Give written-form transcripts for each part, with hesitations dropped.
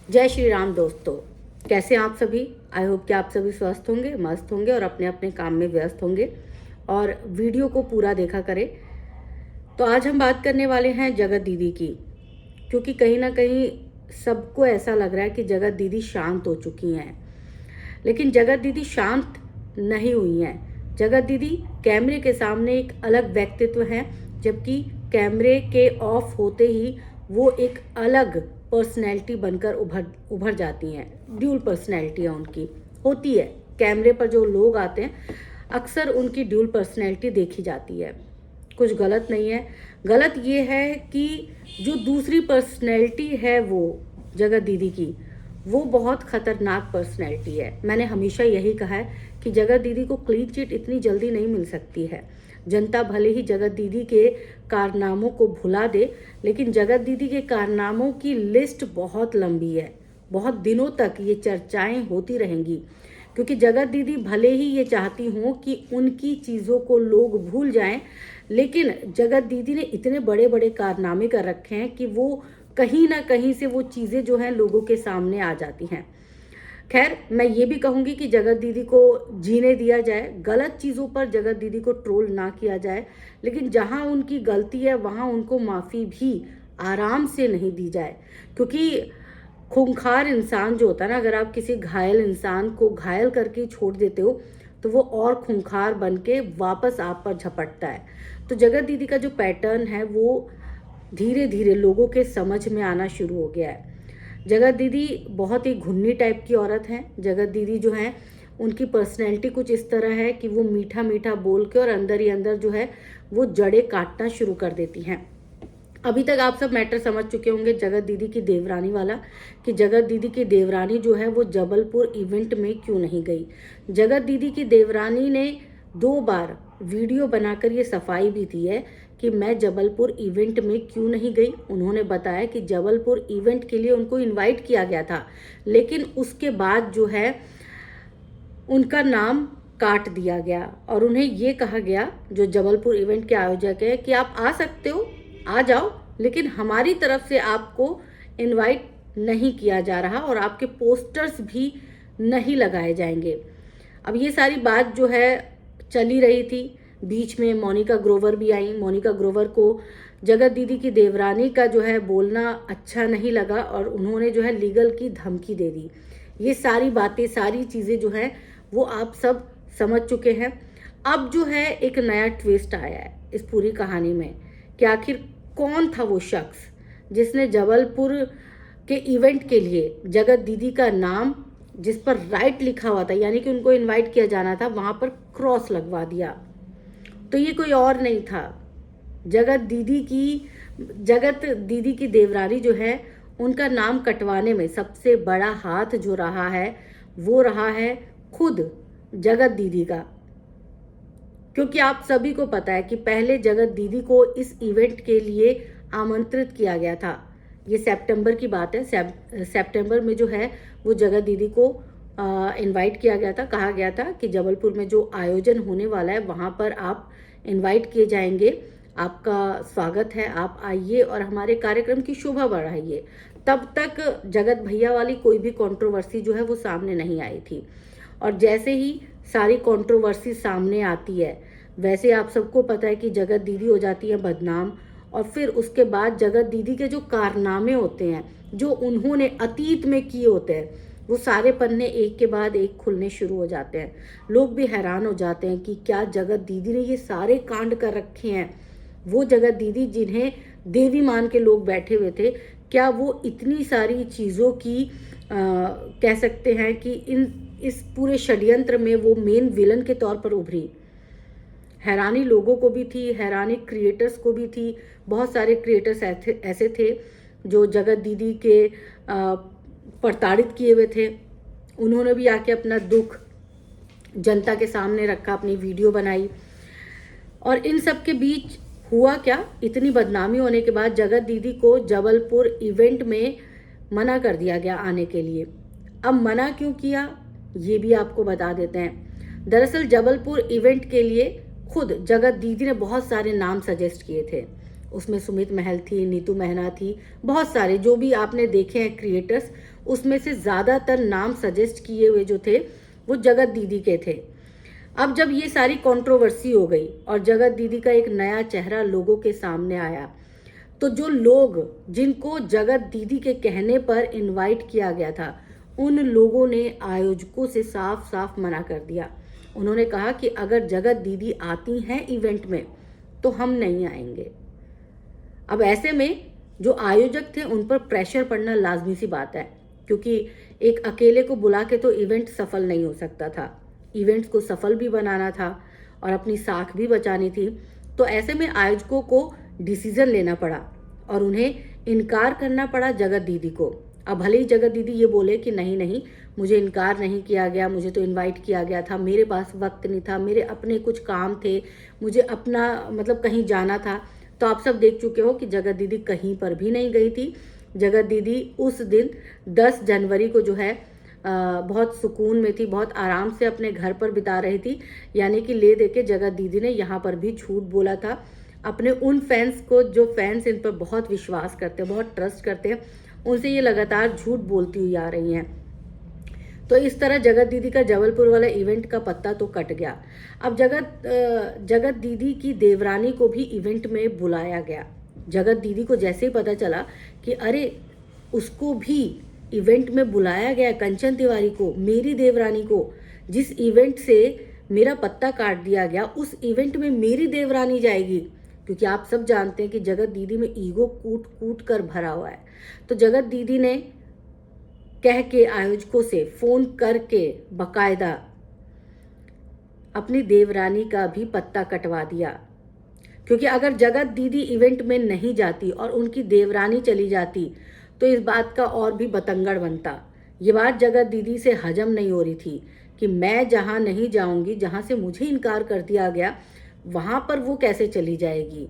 जय श्री राम दोस्तों, कैसे हैं आप सभी। आई होप कि आप सभी स्वस्थ होंगे, मस्त होंगे और अपने अपने काम में व्यस्त होंगे और वीडियो को पूरा देखा करें। तो आज हम बात करने वाले हैं जगत दीदी की, क्योंकि कहीं ना कहीं सबको ऐसा लग रहा है कि जगत दीदी शांत हो चुकी हैं, लेकिन जगत दीदी शांत नहीं हुई हैं। जगत दीदी कैमरे के सामने एक अलग व्यक्तित्व है, जबकि कैमरे के ऑफ होते ही वो एक अलग पर्सनैलिटी बनकर उभर जाती हैं। ड्यूल पर्सनैलिटी है उनकी, होती है। कैमरे पर जो लोग आते हैं अक्सर उनकी ड्यूल पर्सनैलिटी देखी जाती है। कुछ गलत नहीं है। गलत ये है कि जो दूसरी पर्सनैलिटी है वो जगत दीदी की, वो बहुत खतरनाक पर्सनैलिटी है। मैंने हमेशा यही कहा है कि जगत दीदी को क्लीन चिट इतनी जल्दी नहीं मिल सकती है। जनता भले ही जगत दीदी के कारनामों को भुला दे, लेकिन जगत दीदी के कारनामों की लिस्ट बहुत लंबी है। बहुत दिनों तक ये चर्चाएं होती रहेंगी, क्योंकि जगत दीदी भले ही ये चाहती हों कि उनकी चीज़ों को लोग भूल जाएं, लेकिन जगत दीदी ने इतने बड़े बड़े कारनामे कर रखे हैं कि वो कहीं ना कहीं से वो चीज़ें जो हैं लोगों के सामने आ जाती हैं। खैर, मैं ये भी कहूँगी कि जगत दीदी को जीने दिया जाए, गलत चीज़ों पर जगत दीदी को ट्रोल ना किया जाए, लेकिन जहाँ उनकी गलती है वहाँ उनको माफ़ी भी आराम से नहीं दी जाए। क्योंकि खूंखार इंसान जो होता है ना, अगर आप किसी घायल इंसान को घायल करके छोड़ देते हो तो वो और खूंखार बन के वापस आप पर झपटता है। तो जगत दीदी का जो पैटर्न है वो धीरे धीरे लोगों के समझ में आना शुरू हो गया है। जगत दीदी बहुत ही घुन्नी टाइप की औरत हैं। जगत दीदी जो हैं उनकी पर्सनैलिटी कुछ इस तरह है कि वो मीठा मीठा बोल के और अंदर ही अंदर जो है वो जड़ें काटना शुरू कर देती हैं। अभी तक आप सब मैटर समझ चुके होंगे जगत दीदी की देवरानी वाला, कि जगत दीदी की देवरानी जो है वो जबलपुर इवेंट में क्यों नहीं गई। जगत दीदी की देवरानी ने 2 बार वीडियो बनाकर ये सफाई भी दी है कि मैं जबलपुर इवेंट में क्यों नहीं गई। उन्होंने बताया कि जबलपुर इवेंट के लिए उनको इनवाइट किया गया था, लेकिन उसके बाद जो है उनका नाम काट दिया गया और उन्हें ये कहा गया, जो जबलपुर इवेंट के आयोजक है, कि आप आ सकते हो, आ जाओ, लेकिन हमारी तरफ से आपको इनवाइट नहीं किया जा रहा और आपके पोस्टर्स भी नहीं लगाए जाएंगे। अब ये सारी बात जो है चली रही थी। बीच में मोनिका ग्रोवर भी आई। मोनिका ग्रोवर को जगत दीदी की देवरानी का जो है बोलना अच्छा नहीं लगा और उन्होंने जो है लीगल की धमकी दे दी। ये सारी बातें, सारी चीज़ें जो हैं वो आप सब समझ चुके हैं। अब जो है एक नया ट्विस्ट आया है इस पूरी कहानी में कि आखिर कौन था वो शख्स जिसने जबलपुर के इवेंट के लिए जगत दीदी का नाम, जिस पर राइट लिखा हुआ था, यानी कि उनको इनवाइट किया जाना था, वहां पर क्रॉस लगवा दिया। तो ये कोई और नहीं था, जगत दीदी की देवरानी जो है उनका नाम कटवाने में सबसे बड़ा हाथ जो रहा है वो रहा है खुद जगत दीदी का। क्योंकि आप सभी को पता है कि पहले जगत दीदी को इस इवेंट के लिए आमंत्रित किया गया था। ये सितंबर की बात है। सितंबर में जो है वो जगत दीदी को इनवाइट किया गया था। कहा गया था कि जबलपुर में जो आयोजन होने वाला है वहाँ पर आप इनवाइट किए जाएंगे, आपका स्वागत है, आप आइए और हमारे कार्यक्रम की शोभा बढ़ाइए। तब तक जगत भैया वाली कोई भी कंट्रोवर्सी जो है वो सामने नहीं आई थी। और जैसे ही सारी कंट्रोवर्सी सामने आती है, वैसे आप सबको पता है कि जगत दीदी हो जाती है बदनाम। और फिर उसके बाद जगत दीदी के जो कारनामे होते हैं, जो उन्होंने अतीत में किए होते हैं, वो सारे पन्ने एक के बाद एक खुलने शुरू हो जाते हैं। लोग भी हैरान हो जाते हैं कि क्या जगत दीदी ने ये सारे कांड कर रखे हैं। वो जगत दीदी जिन्हें देवी मान के लोग बैठे हुए थे, क्या वो इतनी सारी चीज़ों की कह सकते हैं कि इस पूरे षड्यंत्र में वो मेन विलन के तौर पर उभरी। हैरानी लोगों को भी थी, हैरानी क्रिएटर्स को भी थी। बहुत सारे क्रिएटर्स ऐसे थे जो जगत दीदी के प्रताड़ित किए हुए थे। उन्होंने भी आके अपना दुख जनता के सामने रखा, अपनी वीडियो बनाई। और इन सब के बीच हुआ क्या, इतनी बदनामी होने के बाद जगत दीदी को जबलपुर इवेंट में मना कर दिया गया आने के लिए। अब मना क्यों किया ये भी आपको बता देते हैं। दरअसल जबलपुर इवेंट के लिए खुद जगत दीदी ने बहुत सारे नाम सजेस्ट किए थे। उसमें सुमित महल थी, नीतू महना थी, बहुत सारे जो भी आपने देखे हैं क्रिएटर्स, उसमें से ज़्यादातर नाम सजेस्ट किए हुए जो थे वो जगत दीदी के थे। अब जब ये सारी कंट्रोवर्सी हो गई और जगत दीदी का एक नया चेहरा लोगों के सामने आया, तो जो लोग जिनको जगत दीदी के कहने पर इनवाइट किया गया था, उन लोगों ने आयोजकों से साफ साफ मना कर दिया। उन्होंने कहा कि अगर जगत दीदी आती हैं इवेंट में तो हम नहीं आएंगे। अब ऐसे में जो आयोजक थे उन पर प्रेशर पड़ना लाजमी सी बात है, क्योंकि एक अकेले को बुला के तो इवेंट सफल नहीं हो सकता था। इवेंट्स को सफल भी बनाना था और अपनी साख भी बचानी थी। तो ऐसे में आयोजकों को डिसीजन लेना पड़ा और उन्हें इनकार करना पड़ा जगत दीदी को। अब भले ही जगत दीदी ये बोले कि नहीं नहीं, मुझे इनकार नहीं किया गया, मुझे तो इनवाइट किया गया था, मेरे पास वक्त नहीं था, मेरे अपने कुछ काम थे, मुझे अपना मतलब कहीं जाना था। तो आप सब देख चुके हो कि जगत दीदी कहीं पर भी नहीं गई थी। जगत दीदी उस दिन 10 जनवरी को जो है बहुत सुकून में थी, बहुत आराम से अपने घर पर बिता रही थी। यानी कि ले दे के जगत दीदी ने यहाँ पर भी झूठ बोला था अपने उन फैंस को, जो फैंस इन पर बहुत विश्वास करते हैं, बहुत ट्रस्ट करते हैं, उनसे ये लगातार झूठ बोलती हुई आ रही हैं। तो इस तरह जगत दीदी का जबलपुर वाला इवेंट का पत्ता तो कट गया। अब जगत दीदी की देवरानी को भी इवेंट में बुलाया गया। जगत दीदी को जैसे ही पता चला कि अरे उसको भी इवेंट में बुलाया गया, कंचन तिवारी को, मेरी देवरानी को, जिस इवेंट से मेरा पत्ता काट दिया गया, उस इवेंट में मेरी देवरानी जाएगी। क्योंकि आप सब जानते हैं कि जगत दीदी में ईगो कूट कूट कर भरा हुआ है। तो जगत दीदी ने कह के आयोजकों से फोन करके बकायदा अपनी देवरानी का भी पत्ता कटवा दिया। क्योंकि अगर जगत दीदी इवेंट में नहीं जाती और उनकी देवरानी चली जाती तो इस बात का और भी बतंगड़ बनता। ये बात जगत दीदी से हजम नहीं हो रही थी कि मैं जहां नहीं जाऊंगी, जहां से मुझे इनकार कर दिया गया, वहां पर वो कैसे चली जाएगी।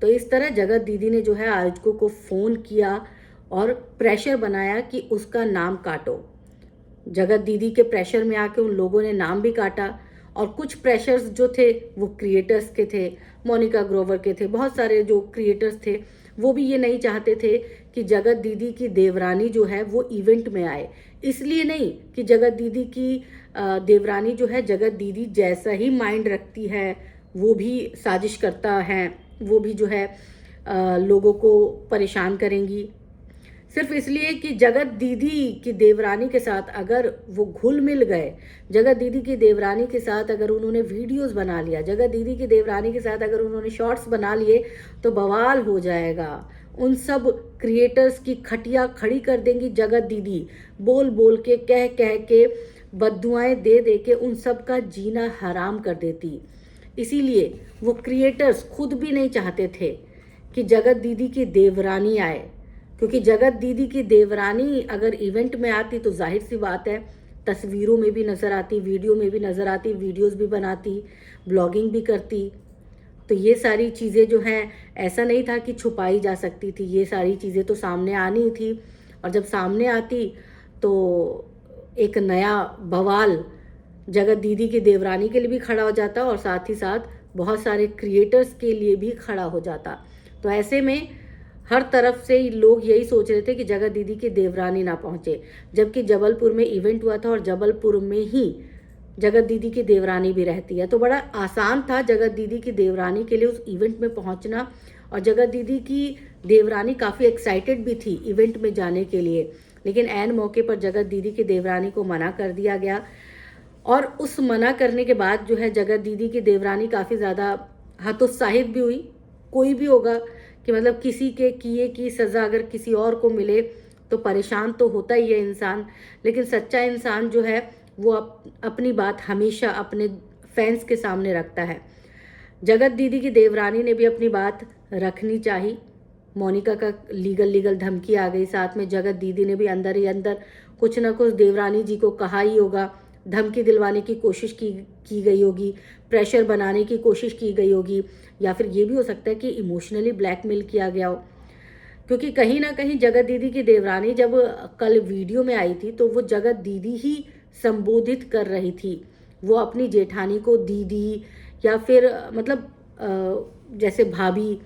तो इस तरह जगत दीदी ने जो है आयोजकों को फोन किया और प्रेशर बनाया कि उसका नाम काटो। जगत दीदी के प्रेशर में आके उन लोगों ने नाम भी काटा। और कुछ प्रेशर्स जो थे वो क्रिएटर्स के थे, मोनिका ग्रोवर के थे, बहुत सारे जो क्रिएटर्स थे वो भी ये नहीं चाहते थे कि जगत दीदी की देवरानी जो है वो इवेंट में आए। इसलिए नहीं कि जगत दीदी की देवरानी जो है जगत दीदी जैसा ही माइंड रखती है, वो भी साजिश करता है, वो भी जो है लोगों को परेशान करेंगी। सिर्फ इसलिए कि जगत दीदी की देवरानी के साथ अगर वो घुल मिल गए, जगत दीदी की देवरानी के साथ अगर उन्होंने वीडियोस बना लिया, जगत दीदी की देवरानी के साथ अगर उन्होंने शॉर्ट्स बना लिए तो बवाल हो जाएगा। उन सब क्रिएटर्स की खटिया खड़ी कर देंगी जगत दीदी, बोल बोल के, कह कह के, बद्दुआएं दे दे के उन सब का जीना हराम कर देती। इसीलिए वो क्रिएटर्स खुद भी नहीं चाहते थे कि जगत दीदी की देवरानी आए। क्योंकि जगत दीदी की देवरानी अगर इवेंट में आती तो जाहिर सी बात है तस्वीरों में भी नज़र आती, वीडियो में भी नज़र आती, वीडियोस भी बनाती, ब्लॉगिंग भी करती। तो ये सारी चीज़ें जो हैं ऐसा नहीं था कि छुपाई जा सकती थी, ये सारी चीज़ें तो सामने आनी थी। और जब सामने आती तो एक नया बवाल जगत दीदी की देवरानी के लिए भी खड़ा हो जाता और साथ ही साथ बहुत सारे क्रिएटर्स के लिए भी खड़ा हो जाता। तो ऐसे में हर तरफ से लोग यही सोच रहे थे कि जगत दीदी की देवरानी ना पहुंचे, जबकि जबलपुर में इवेंट हुआ था और जबलपुर में ही जगत दीदी की देवरानी भी रहती है। तो बड़ा आसान था जगत दीदी की देवरानी के लिए उस इवेंट में पहुंचना। और जगत दीदी की देवरानी काफ़ी एक्साइटेड भी थी इवेंट में जाने के लिए, लेकिन ऐन मौके पर जगत दीदी की देवरानी को मना कर दिया गया। और उस मना करने के बाद जो है जगत दीदी की देवरानी काफ़ी ज़्यादा हतोत्साहित भी हुई। कोई भी होगा कि मतलब किसी के किए की सज़ा अगर किसी और को मिले तो परेशान तो होता ही है इंसान, लेकिन सच्चा इंसान जो है वो अपनी बात हमेशा अपने फैंस के सामने रखता है। जगत दीदी की देवरानी ने भी अपनी बात रखनी चाहिए। मोनिका का लीगल धमकी आ गई, साथ में जगत दीदी ने भी अंदर ही अंदर कुछ ना कुछ देवरानी जी को कहा ही होगा, धमकी दिलवाने की कोशिश की गई होगी, प्रेशर बनाने की कोशिश की गई होगी, या फिर ये भी हो सकता है कि इमोशनली ब्लैकमेल किया गया हो। क्योंकि कहीं ना कहीं जगत दीदी की देवरानी जब कल वीडियो में आई थी तो वो जगत दीदी ही संबोधित कर रही थी। वो अपनी जेठानी को दीदी या फिर मतलब जैसे भाभी,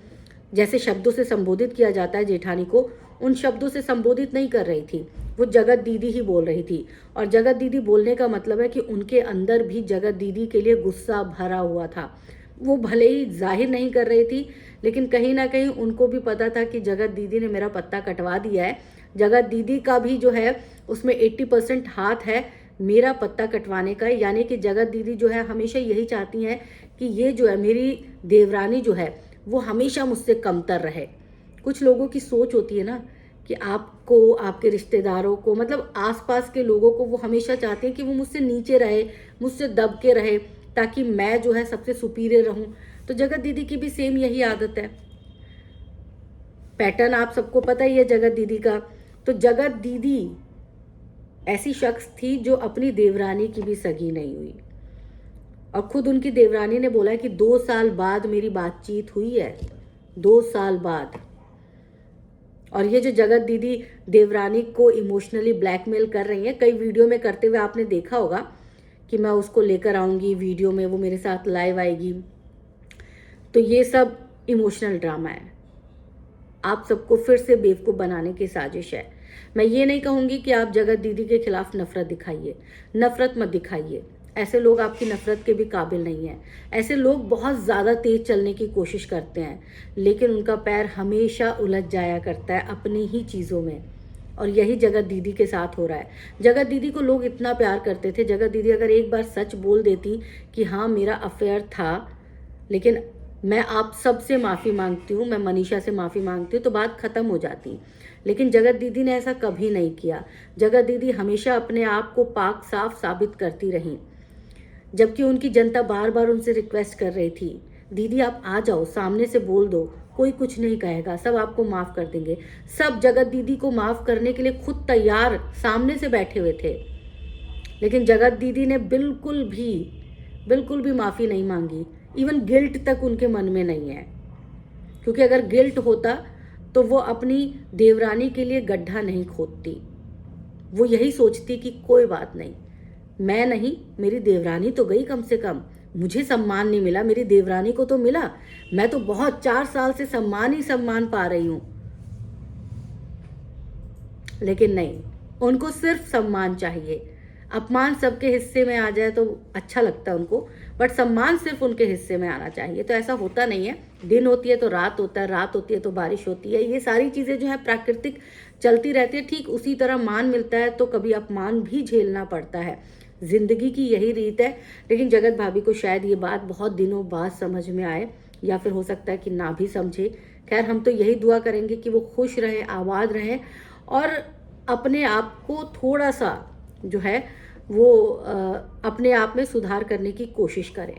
जैसे शब्दों से संबोधित किया जाता है जेठानी को, उन शब्दों से संबोधित नहीं कर रही थी, वो जगत दीदी ही बोल रही थी। और जगत दीदी बोलने का मतलब है कि उनके अंदर भी जगत दीदी के लिए गुस्सा भरा हुआ था। वो भले ही जाहिर नहीं कर रही थी, लेकिन कहीं ना कहीं उनको भी पता था कि जगत दीदी ने मेरा पत्ता कटवा दिया है। जगत दीदी का भी जो है उसमें 80% हाथ है मेरा पत्ता कटवाने का। यानी कि जगत दीदी जो है हमेशा यही चाहती हैं कि ये जो है मेरी देवरानी जो है वो हमेशा मुझसे कमतर रहे। कुछ लोगों की सोच होती है ना कि आपको, आपके रिश्तेदारों को, मतलब आसपास के लोगों को वो हमेशा चाहते हैं कि वो मुझसे नीचे रहे, मुझसे दब के रहे, ताकि मैं जो है सबसे सुपीरियर रहूं। तो जगत दीदी की भी सेम यही आदत है। पैटर्न आप सबको पता ही है जगत दीदी का। तो जगत दीदी ऐसी शख्स थी जो अपनी देवरानी की भी सगी नहीं हुई, और खुद उनकी देवरानी ने बोला कि 2 साल बाद मेरी बातचीत हुई है, 2 साल बाद। और ये जो जगत दीदी देवरानी को इमोशनली ब्लैकमेल कर रही है, कई वीडियो में करते हुए आपने देखा होगा कि मैं उसको लेकर आऊंगी वीडियो में, वो मेरे साथ लाइव आएगी। तो ये सब इमोशनल ड्रामा है, आप सबको फिर से बेवकूफ बनाने की साजिश है। मैं ये नहीं कहूंगी कि आप जगत दीदी के खिलाफ नफरत दिखाइए, नफरत मत दिखाइए। ऐसे लोग आपकी नफरत के भी काबिल नहीं है। ऐसे लोग बहुत ज़्यादा तेज चलने की कोशिश करते हैं, लेकिन उनका पैर हमेशा उलझ जाया करता है अपनी ही चीज़ों में। और यही जगत दीदी के साथ हो रहा है। जगत दीदी को लोग इतना प्यार करते थे, जगत दीदी अगर एक बार सच बोल देती कि हाँ मेरा अफेयर था, लेकिन मैं आप सबसे माफ़ी मांगती हूँ, मैं मनीषा से माफ़ी मांगती हूँ, तो बात ख़त्म हो जाती। लेकिन जगत दीदी ने ऐसा कभी नहीं किया। जगत दीदी हमेशा अपने आप को पाक साफ साबित करती रहीं, जबकि उनकी जनता बार बार उनसे रिक्वेस्ट कर रही थी, दीदी आप आ जाओ, सामने से बोल दो, कोई कुछ नहीं कहेगा, सब आपको माफ़ कर देंगे। सब जगत दीदी को माफ़ करने के लिए खुद तैयार सामने से बैठे हुए थे, लेकिन जगत दीदी ने बिल्कुल भी माफ़ी नहीं मांगी। इवन गिल्ट तक उनके मन में नहीं है, क्योंकि अगर गिल्ट होता तो वो अपनी देवरानी के लिए गड्ढा नहीं खोदती। वो यही सोचती कि कोई बात नहीं, मैं नहीं, मेरी देवरानी तो गई, कम से कम मुझे सम्मान नहीं मिला, मेरी देवरानी को तो मिला। मैं तो बहुत 4 साल से सम्मान ही सम्मान पा रही हूं। लेकिन नहीं, उनको सिर्फ सम्मान चाहिए। अपमान सबके हिस्से में आ जाए तो अच्छा लगता है उनको, बट सम्मान सिर्फ उनके हिस्से में आना चाहिए। तो ऐसा होता नहीं है। दिन होती है तो रात होता है, रात होती है तो बारिश होती है। ये सारी चीज़ें जो है प्राकृतिक चलती रहती है। ठीक उसी तरह मान मिलता है तो कभी अपमान भी झेलना पड़ता है। जिंदगी की यही रीत है। लेकिन जगत भाभी को शायद ये बात बहुत दिनों बाद समझ में आए, या फिर हो सकता है कि ना भी समझे। खैर, हम तो यही दुआ करेंगे कि वो खुश रहें, आबाद रहें, और अपने आप को थोड़ा सा जो है वो अपने आप में सुधार करने की कोशिश करें।